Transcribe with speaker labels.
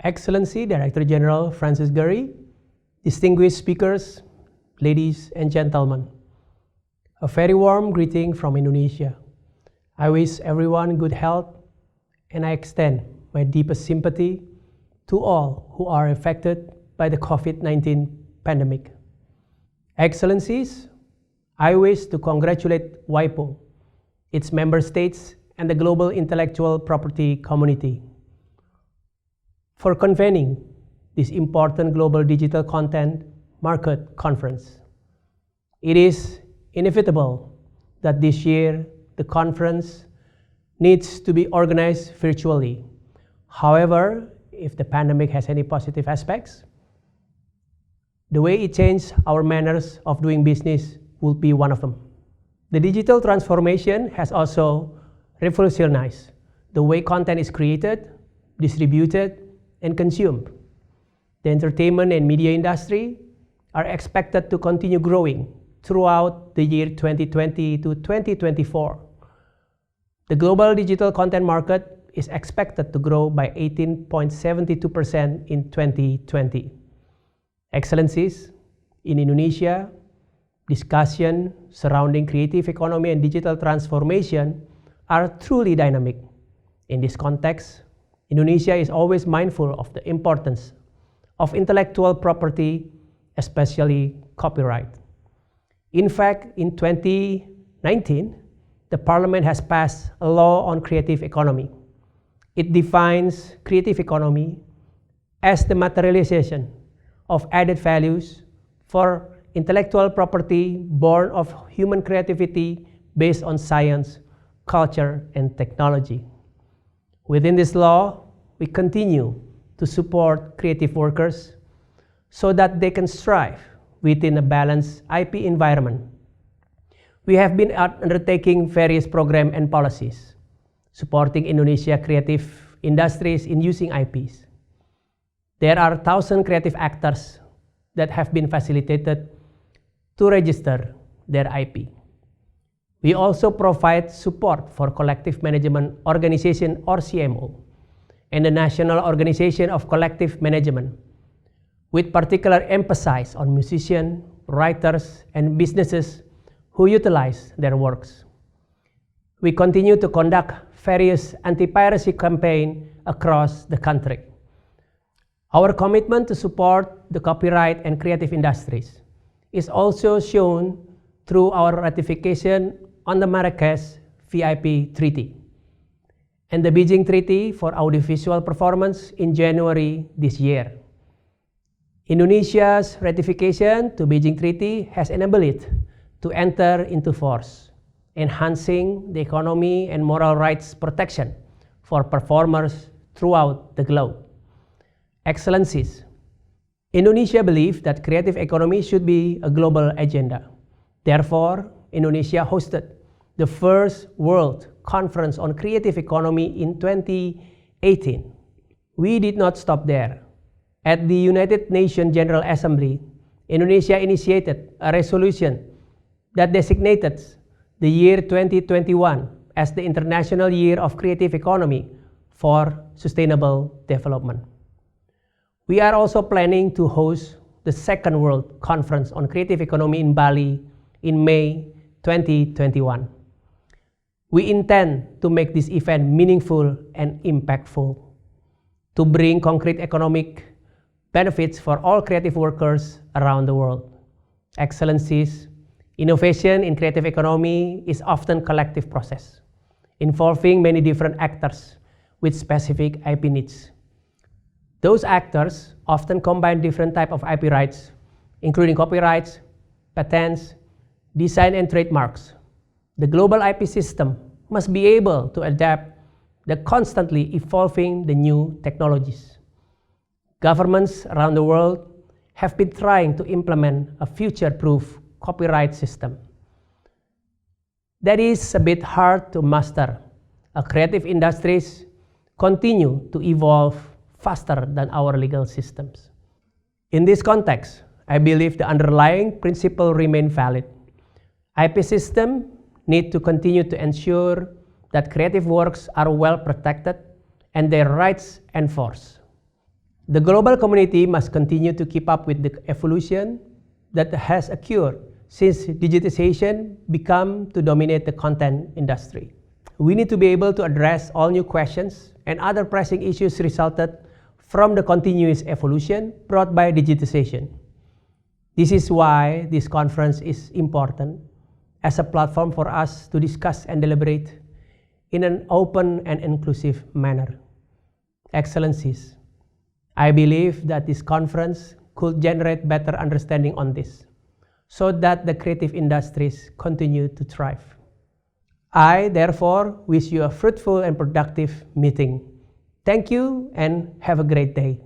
Speaker 1: Excellency Director General Francis Gurry, distinguished speakers, ladies and gentlemen, a very warm greeting from Indonesia. I wish everyone good health and I extend my deepest sympathy to all who are affected by the COVID-19 pandemic. Excellencies, I wish to congratulate WIPO, its member states, and the global intellectual property community for convening this important global digital content market conference. It is inevitable that this year the conference needs to be organized virtually. However, if the pandemic has any positive aspects, the way it changed our manners of doing business will be one of them. The digital transformation has also revolutionized the way content is created, distributed, and consumed. The entertainment and media industry are expected to continue growing throughout the year 2020 to 2024. The global digital content market is expected to grow by 18.72% in 2020. Excellencies, in Indonesia, discussion surrounding creative economy and digital transformation are truly dynamic. In this context, Indonesia is always mindful of the importance of intellectual property, especially copyright. In fact, in 2019, the Parliament has passed a law on creative economy. It defines creative economy as the materialization of added values for intellectual property born of human creativity based on science, culture, and technology. Within this law, we continue to support creative workers so that they can strive within a balanced IP environment. We have been undertaking various programs and policies, supporting Indonesia creative industries in using IPs. There are 1,000 creative actors that have been facilitated to register their IP. We also provide support for Collective Management Organization or CMO and the National Organization of Collective Management, with particular emphasis on musicians, writers, and businesses who utilize their works. We continue to conduct various anti-piracy campaigns across the country. Our commitment to support the copyright and creative industries is also shown through our ratification on the Marrakesh VIP Treaty and the Beijing Treaty for Audiovisual Performance in January this year. Indonesia's ratification to Beijing Treaty has enabled it to enter into force, enhancing the economy and moral rights protection for performers throughout the globe. Excellencies, Indonesia believes that creative economy should be a global agenda. Therefore, Indonesia hosted the first World Conference on Creative Economy in 2018. We did not stop there. At the United Nations General Assembly, Indonesia initiated a resolution that designated the year 2021 as the International Year of Creative Economy for Sustainable Development. We are also planning to host the second World Conference on Creative Economy in Bali in May 2021. We intend to make this event meaningful and impactful, to bring concrete economic benefits for all creative workers around the world. Excellencies, innovation in creative economy is often a collective process, involving many different actors with specific IP needs. Those actors often combine different types of IP rights, including copyrights, patents, design, and trademarks. The global IP system must be able to adapt the constantly evolving the new technologies. Governments around the world have been trying to implement a future-proof copyright system. That is a bit hard to master. Our creative industries continue to evolve faster than our legal systems. In this context, I believe the underlying principle remain valid. IP systems need to continue to ensure that creative works are well protected and their rights enforced. The global community must continue to keep up with the evolution that has occurred since digitization became to dominate the content industry. We need to be able to address all new questions and other pressing issues resulted from the continuous evolution brought by digitization. This is why this conference is important as a platform for us to discuss and deliberate in an open and inclusive manner. Excellencies, I believe that this conference could generate better understanding on this, so that the creative industries continue to thrive. I, therefore, wish you a fruitful and productive meeting. Thank you and have a great day.